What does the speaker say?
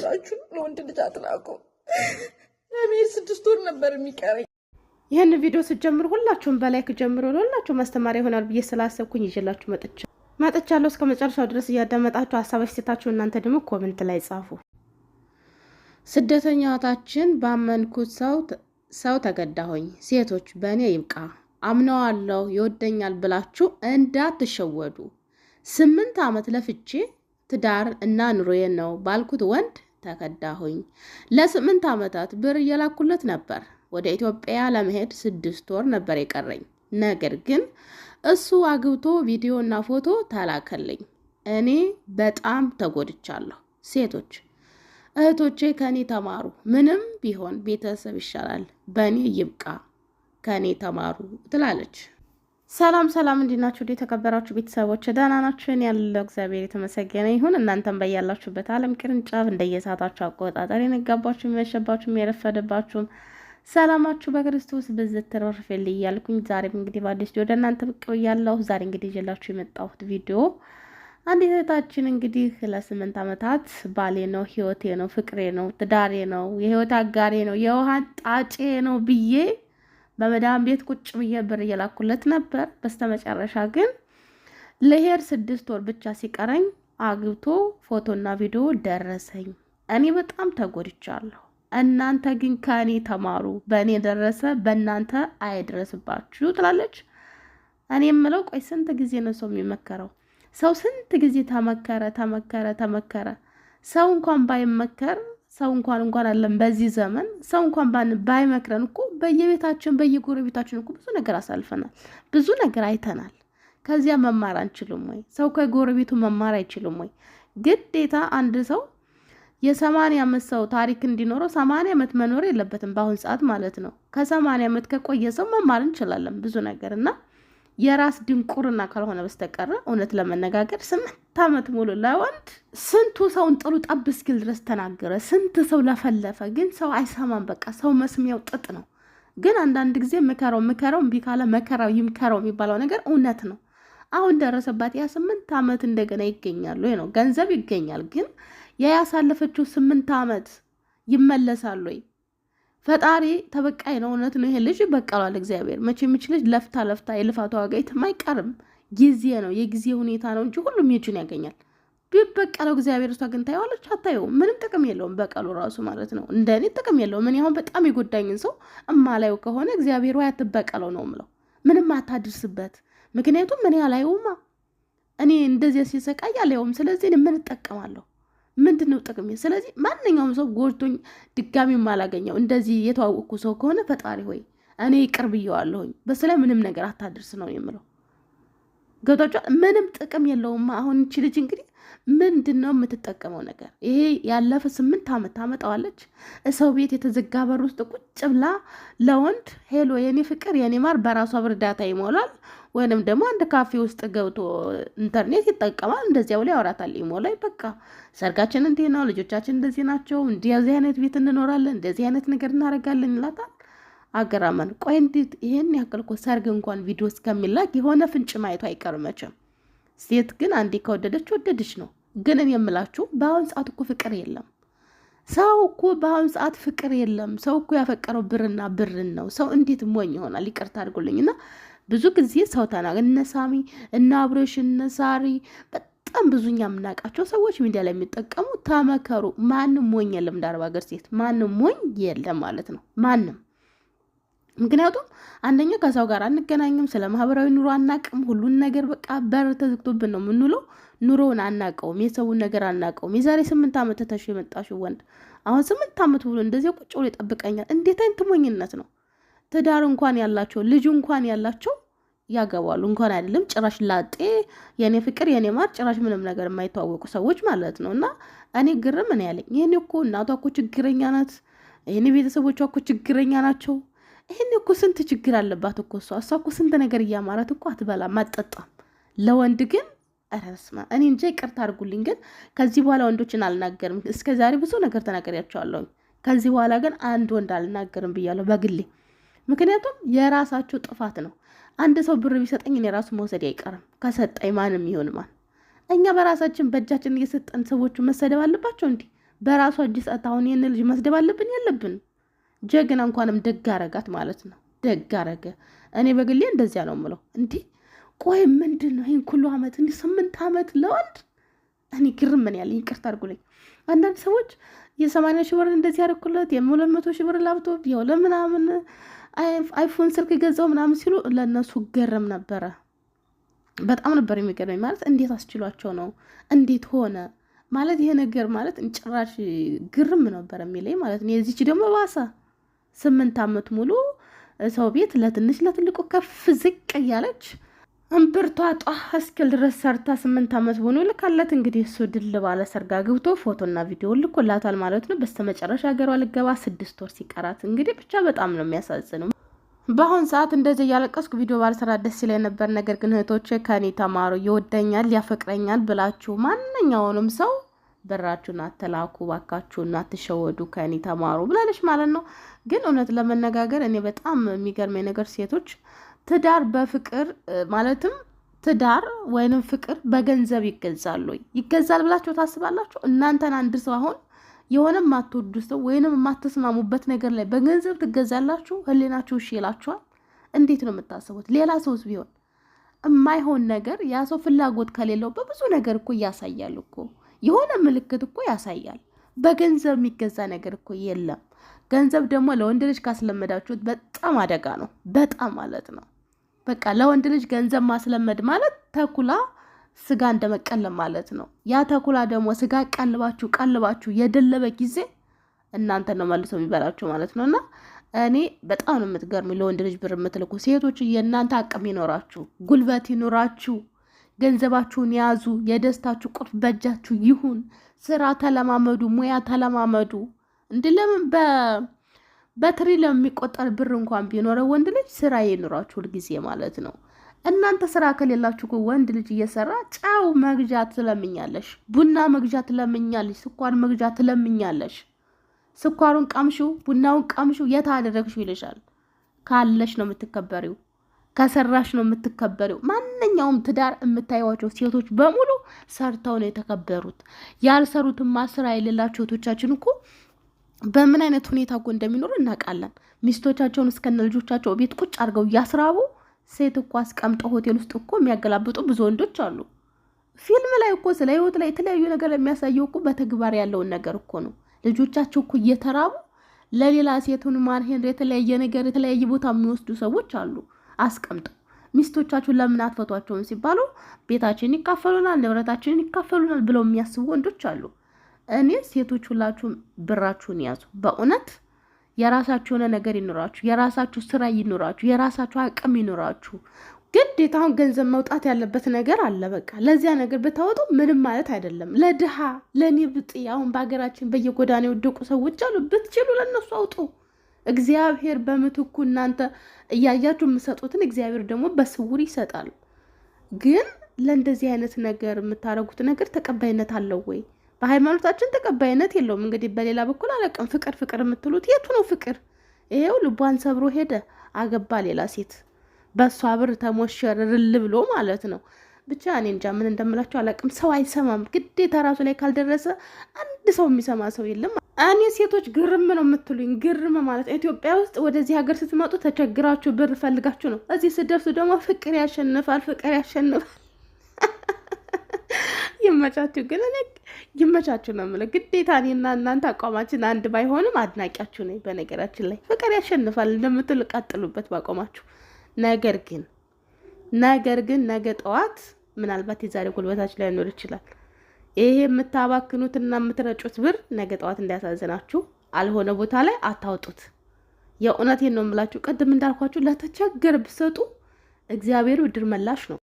እባካችሁ ለወንድ ልጅ አትላኩ። እኔ 6 ወር ነበር የሚቀረኝ። ይህን ቪዲዮ ስትጀምሩ ሁላችሁም በላይክ ጀምሩ። ለሁላችሁ ማስተማሪያ ይሆናል ብዬ ስላሰብኩኝ ይዤላችሁ መጥቻለሁ። እስከ መጨረሻው ድረስ እያዳመጣችሁ ሀሳብ አስተያየታችሁ እናንተ ደግሞ ኮሜንት ላይ ጻፉ። ስደተኛ እህታችን ባመንኩት ሰው ተገዳሁኝ። ሴቶች በእኔ ይብቃ፣ አምነዋለሁ ይወደኛል ብላችሁ እንዳትሸወዱ። 8 ዓመት ለፍቼ ትዳር እና ኑሮዬ ነው ባልኩት ወንድ ተከዳሁኝ። ለ8 ዓመታት ብር እየላኩለት ነበር። ወደ ኢትዮጵያ ለመሄድ 6 ወር ነበር የቀረኝ። ነገር ግን እሱ አግብቶ ቪዲዮ እና ፎቶ ተላከልኝ። እኔ በጣም ተጎድቻለሁ። ሴቶች እህቶቼ ከኔ ተማሩ። ምንም ቢሆን ቤተሰብ ይሻላል። በእኔ ይብቃ፣ ከኔ ተማሩ ትላለች። ሰላም እንዴት ናችሁ? የተከበራችሁ ቤተሰቦች ደህና ናችሁ? እኔ ያለው እግዚአብሔር የተመሰገነ ይሁን። እናንተም በያላችሁበት ዓለም ቅርንጫፍ እንደየሰዓታችሁ አቆጣጠር የነጋባችሁ የሚመሸባችሁ የረፈደባችሁም ሰላማችሁ በክርስቶስ ብዝት ተረፍልኝ እያልኩኝ ዛሬም እንግዲህ በአዲስ ቪዲዮ ወደ እናንተ ብቅ ብያለሁ። ዛሬ እንግዲህ ይዤላችሁ የመጣሁት ቪዲዮ አንዲት እህታችን እንግዲህ ለ8 ዓመታት ባሌ ነው፣ ህይወቴ ነው፣ ፍቅሬ ነው፣ ትዳሬ ነው፣ የህይወት አጋሬ ነው፣ የውሃ ጣጬ ነው ብዬ በመዳም ቤት ቁጭ ብዬ ብር እየላኩለት ነበር። በስተመጨረሻ ግን ለሄድ 6 ወር ብቻ ሲቀረኝ አግብቶ ፎቶና ቪዲዮ ደረሰኝ። እኔ በጣም ተጎድቻለሁ። እናንተ ግን ከኔ ተማሩ። በእኔ ደረሰ በእናንተ አይድረስባችሁ ትላለች። እኔ የምለው ቆይ ስንት ጊዜ ነው ሰው የሚመከረው? ሰው ስንት ጊዜ ተመከረ። ሰው እንኳን ባይመከር ሰው እንኳን አለም በዚህ ዘመን ሰው እንኳን ባይመክረን እኮ በየቤታችን በየጎረቤታችን እኮ ብዙ ነገር አሳልፈናል፣ ብዙ ነገር አይተናል። ከዚያ መማር አንችልም ወይ? ሰው ከጎረቤቱ መማር አይችልም ወይ? ግዴታ አንድ ሰው የ80 ዓመት ሰው ታሪክ እንዲኖረው 80 ዓመት መኖር የለበትም በአሁን ሰዓት ማለት ነው። ከ80 ዓመት ከቆየ ሰው መማር እንችላለን ብዙ ነገር እና የራስ ድንቁርና ካልሆነ በስተቀር እውነት ለመነጋገር 8 ዓመት ሙሉ ለወንድ ስንቱ ሰውን ጥሩ ጠብ እስኪል ድረስ ተናገረ፣ ስንት ሰው ለፈለፈ፣ ግን ሰው አይሰማም። በቃ ሰው መስሚያው ጥጥ ነው። ግን አንዳንድ ጊዜ ምከረው እምቢ ካለ መከራው ይምከረው የሚባለው ነገር እውነት ነው። አሁን ደረሰባት ያ 8 ዓመት እንደገና ይገኛሉ ወይ ነው ገንዘብ ይገኛል። ግን ያሳለፈችው 8 ዓመት ይመለሳሉ ወይ? ፈጣሪ ተበቃይ ነው። እውነት ነው። ይሄ ልጅ በቀሏል እግዚአብሔር። መቼ ልጅ ለፍታ የልፋቷ ዋጋ አይቀርም። ጊዜ ነው፣ የጊዜ ሁኔታ ነው እንጂ ሁሉም የእጁን ያገኛል። ቢበቀለው እግዚአብሔር እሷ ግን ታየዋለች? አታየውም። ምንም ጥቅም የለውም በቀሉ ራሱ ማለት ነው። እንደኔ ጥቅም የለውም። ምን ያሁን በጣም የጎዳኝን ሰው እማላየው ከሆነ እግዚአብሔር ወይ አትበቀለው ነው የምለው። ምንም አታድርስበት። ምክንያቱም ምን ያላየውማ እኔ እንደዚህ ሲሰቃይ አላየውም። ስለዚህ ምን እጠቀማለሁ? ምንድነው ጥቅም? ስለዚህ ማንኛውም ሰው ጎድቶኝ ድጋሚ ማላገኘው እንደዚህ የተዋወቅኩ ሰው ከሆነ ፈጣሪ ሆይ እኔ ይቅር ብየዋለሁኝ። በስለ ምንም ነገር አታድርስ ነው የምለው። ገብቷችኋል? ምንም ጥቅም የለውም። አሁን እቺ ልጅ እንግዲህ ምንድነው የምትጠቀመው ነገር? ይሄ ያለፈ 8 ዓመት ታመጣዋለች ሰው ቤት የተዘጋ በር ውስጥ ቁጭ ብላ ለወንድ ሄሎ የኔ ፍቅር የኔ ማር በራሷ ብር ዳታ ይሞላል፣ ወይንም ደግሞ አንድ ካፌ ውስጥ ገብቶ ኢንተርኔት ይጠቀማል። እንደዚያው ላይ ያወራታል ኢሞ ላይ በቃ ሰርጋችን እንዴ ነው፣ ልጆቻችን እንደዚህ ናቸው፣ እንደዚህ አይነት ቤት እንኖራለን፣ እንደዚህ አይነት ነገር እናደርጋለን ይላታል። አገራመን ቆይ እንዴት ይሄን ያክል እኮ ሰርግ እንኳን ቪዲዮ እስከሚላክ የሆነ ፍንጭ ማየቱ አይቀርመችም። ሴት ግን አንዴ ከወደደች ወደደች ነው። ግን እኔ የምላችሁ በአሁን ሰዓት እኮ ፍቅር የለም። ሰው እኮ በአሁን ሰዓት ፍቅር የለም። ሰው እኮ ያፈቀረው ብርና ብርን ነው። ሰው እንዴት ሞኝ ይሆናል? ይቅርታ አድርጉልኝና ብዙ ጊዜ ሰው እነ ሳሚ እነ አብረሽ እነ ሳሪ በጣም ብዙኛ የምናውቃቸው ሰዎች ሚዲያ ላይ የሚጠቀሙ ተመከሩ። ማንም ሞኝ የለም። ዳርባ ሀገር ሴት ማንም ሞኝ የለም ማለት ነው። ማንም ምክንያቱም አንደኛ ከሰው ጋር አንገናኝም፣ ስለ ማህበራዊ ኑሮ አናቅም። ሁሉን ነገር በቃ በር ተዘግቶብን ነው የምንውለው። ኑሮውን አናቀውም፣ የሰውን ነገር አናቀውም። የዛሬ 8 ዓመት ተተሽ የመጣሽው ወንድ አሁን 8 ዓመት ብሎ እንደዚህ ቁጭ ብሎ ይጠብቀኛል? እንዴት አይነት ሞኝነት ነው? ትዳር እንኳን ያላቸው ልጅ እንኳን ያላቸው ያገባሉ እንኳን አይደለም ጭራሽ ላጤ የኔ ፍቅር የኔ ማር ጭራሽ ምንም ነገር የማይተዋወቁ ሰዎች ማለት ነው። እና እኔ ግርም ምን ያለኝ ይሄን እኮ እናቷ እኮ ችግረኛ ናት፣ ይሄን ቤተሰቦቿ እኮ ችግረኛ ናቸው። ይሄን እኮ ስንት ችግር አለባት እኮ እሷ እኮ ስንት ነገር እያማራት እኮ አትበላም አትጠጣም። ለወንድ ግን አረስማ እኔ እንጂ ይቅርታ አድርጉልኝ፣ ግን ከዚህ በኋላ ወንዶችን አልናገርም። እስከዛሬ ብዙ ነገር ተናገሪያቸዋለሁ። ከዚህ በኋላ ግን አንድ ወንድ አልናገርም ብያለሁ በግሌ። ምክንያቱም የራሳቸው ጥፋት ነው። አንድ ሰው ብር ቢሰጠኝ እኔ ራሱ መውሰድ አይቀርም። ከሰጠኝ ማንም ይሁን ማን እኛ በራሳችን በእጃችን እየሰጠን ሰዎቹ መሰደብ አለባቸው እንዴ? በራሷ እጅ ሰጥታ አሁን ይህን ልጅ መስደብ አለብን ያለብን? ጀግና እንኳንም ደግ አረጋት ማለት ነው። ደግ አረገ። እኔ በግሌ እንደዚያ ነው የምለው። እንዲህ ቆይ ምንድን ነው ይህን ሁሉ ዓመት እንዲህ 8 ዓመት ለወንድ? እኔ ግርም ምን ያለ ይቅርታ አድርጉልኝ። አንዳንድ ሰዎች የ80 ሺህ ብር እንደዚህ ያደረኩለት የ200 ሺህ ብር ላፕቶፕ ያው ለምናምን አይፎን ስልክ ገዛው ምናምን ሲሉ ለእነሱ ገረም ነበረ። በጣም ነበር የሚገርመኝ። ማለት እንዴት አስችሏቸው ነው? እንዴት ሆነ ማለት ይሄ ነገር ማለት ጭራሽ ግርም ነበር የሚለኝ ማለት ነው። የዚች ደግሞ ባሳ 8 ዓመት ሙሉ ሰው ቤት ለትንሽ ለትልቁ ከፍ ዝቅ እያለች እምብርቷ ጧ እስክል ድረስ ሰርታ 8 ዓመት ሆኖ ልካለት እንግዲህ እሱ ድል ባለ ሰርጋ ግብቶ ፎቶና ቪዲዮ ልኮላታል ማለት ነው። በስተመጨረሻ ሀገሯ ልገባ 6 ወር ሲቀራት እንግዲህ ብቻ በጣም ነው የሚያሳዝነው። በአሁን ሰዓት እንደዚህ እያለቀስኩ ቪዲዮ ባልሰራ ደስ ይለኝ ነበር። ነገር ግን እህቶቼ ከኔ ተማሩ። ይወደኛል ያፈቅረኛል ብላችሁ ማንኛውንም ሰው ብራችሁን አትላኩ ባካችሁና አትሸወዱ፣ ከኔ ተማሩ ብላለች ማለት ነው። ግን እውነት ለመነጋገር እኔ በጣም የሚገርመኝ ነገር ሴቶች ትዳር በፍቅር ማለትም ትዳር ወይንም ፍቅር በገንዘብ ይገዛሉ። ይገዛል ብላችሁ ታስባላችሁ? እናንተን አንድ ሰው አሁን የሆነ የማትወዱ ሰው ወይንም የማትስማሙበት ነገር ላይ በገንዘብ ትገዛላችሁ? ህሊናችሁ እሺ ይላችኋል? እንዴት ነው የምታስቡት? ሌላ ሰውስ ቢሆን የማይሆን ነገር ያ ሰው ፍላጎት ከሌለው በብዙ ነገር እኮ ያሳያል እኮ የሆነ ምልክት እኮ ያሳያል። በገንዘብ የሚገዛ ነገር እኮ የለም። ገንዘብ ደግሞ ለወንድ ልጅ ካስለመዳችሁት በጣም አደጋ ነው። በጣም ማለት ነው። በቃ ለወንድ ልጅ ገንዘብ ማስለመድ ማለት ተኩላ ስጋ እንደመቀለብ ማለት ነው። ያ ተኩላ ደግሞ ስጋ ቀልባችሁ የደለበ ጊዜ እናንተ ነው መልሶ የሚበላችሁ ማለት ነው። እና እኔ በጣም ነው የምትገርሙ ለወንድ ልጅ ብር የምትልኩ ሴቶች፣ የእናንተ አቅም ይኖራችሁ፣ ጉልበት ይኖራችሁ፣ ገንዘባችሁን ያዙ። የደስታችሁ ቁልፍ በእጃችሁ ይሁን። ስራ ተለማመዱ፣ ሙያ ተለማመዱ። እንድለምን በትሪ ለሚቆጠር ብር እንኳን ቢኖረው ወንድ ልጅ ስራ ይኖራችሁ ሁልጊዜ ማለት ነው። እናንተ ስራ ከሌላችሁ ወንድ ልጅ እየሰራ ጫው መግዣ ትለምኛለሽ፣ ቡና መግዣ ትለምኛለሽ፣ ስኳር መግዣ ትለምኛለሽ። ስኳሩን ቀምሹ፣ ቡናውን ቀምሹ፣ የት አደረግሹ ይልሻል። ካለሽ ነው የምትከበሪው፣ ከሰራሽ ነው የምትከበሪው። ማንኛውም ትዳር የምታዩዋቸው ሴቶች በሙሉ ሰርተው ነው የተከበሩት። ያልሰሩትማ ስራ የሌላቸው ሴቶቻችን እኮ በምን አይነት ሁኔታ እኮ እንደሚኖሩ እናውቃለን። ሚስቶቻቸውን እስከነ ልጆቻቸው ቤት ቁጭ አድርገው እያስራቡ ሴት እኮ አስቀምጠው ሆቴል ውስጥ እኮ የሚያገላብጡ ብዙ ወንዶች አሉ። ፊልም ላይ እኮ ስለ ህይወት ላይ የተለያዩ ነገር የሚያሳየው እኮ በተግባር ያለውን ነገር እኮ ነው። ልጆቻቸው እኮ እየተራቡ ለሌላ ሴቱን ማርሄን የተለያየ ነገር የተለያየ ቦታ የሚወስዱ ሰዎች አሉ። አስቀምጠው ሚስቶቻችሁን ለምን አትፈቷቸውን ሲባሉ ቤታችንን ይካፈሉናል፣ ንብረታችንን ይካፈሉናል ብለው የሚያስቡ ወንዶች አሉ። እኔ ሴቶች ሁላችሁም ብራችሁን ያዙ። በእውነት የራሳችሁ የሆነ ነገር ይኖራችሁ፣ የራሳችሁ ስራ ይኖራችሁ፣ የራሳችሁ አቅም ይኖራችሁ። ግዴታ አሁን ገንዘብ መውጣት ያለበት ነገር አለ። በቃ ለዚያ ነገር ብታወጡ ምንም ማለት አይደለም። ለድሃ ለኔ ብጤ አሁን በሀገራችን በየጎዳና የወደቁ ሰዎች አሉ። ብትችሉ ለነሱ አውጡ። እግዚአብሔር በምትኩ እናንተ እያያችሁ የምትሰጡትን እግዚአብሔር ደግሞ በስውር ይሰጣል። ግን ለእንደዚህ አይነት ነገር የምታደርጉት ነገር ተቀባይነት አለው ወይ? በሃይማኖታችን ተቀባይነት የለውም። እንግዲህ በሌላ በኩል አለቅም ፍቅር የምትሉት የቱ ነው ፍቅር? ይሄው ልቧን ሰብሮ ሄደ፣ አገባ ሌላ ሴት፣ በሷ ብር ተሞሸርርል ብሎ ማለት ነው። ብቻ እኔ እንጃ ምን እንደምላችሁ አላቅም። ሰው አይሰማም። ግዴታ ራሱ ላይ ካልደረሰ አንድ ሰው የሚሰማ ሰው የለም። እኔ ሴቶች ግርም ነው የምትሉኝ። ግርም ማለት ኢትዮጵያ ውስጥ ወደዚህ ሀገር ስትመጡ ተቸግራችሁ ብር ፈልጋችሁ ነው። እዚህ ስደርሱ ደግሞ ፍቅር ያሸንፋል። ይመቻችሁ። ግን እኔ ይመቻችሁ ነው የምለው። ግዴታ እኔና እናንተ አቋማችን አንድ ባይሆንም አድናቂያችሁ ነኝ። በነገራችን ላይ ፍቅር ያሸንፋል እንደምትል ቀጥሉበት ባቋማችሁ። ነገር ግን ነገ ጠዋት ምናልባት የዛሬ ጉልበታችሁ ላይ ኖር ይችላል። ይሄ የምታባክኑትና የምትረጩት ብር ነገ ጠዋት እንዳያሳዝናችሁ፣ አልሆነ ቦታ ላይ አታውጡት። የእውነቴን ነው የምላችሁ። ቅድም እንዳልኳችሁ ለተቸገረ ብትሰጡ እግዚአብሔር ብድር መላሽ ነው።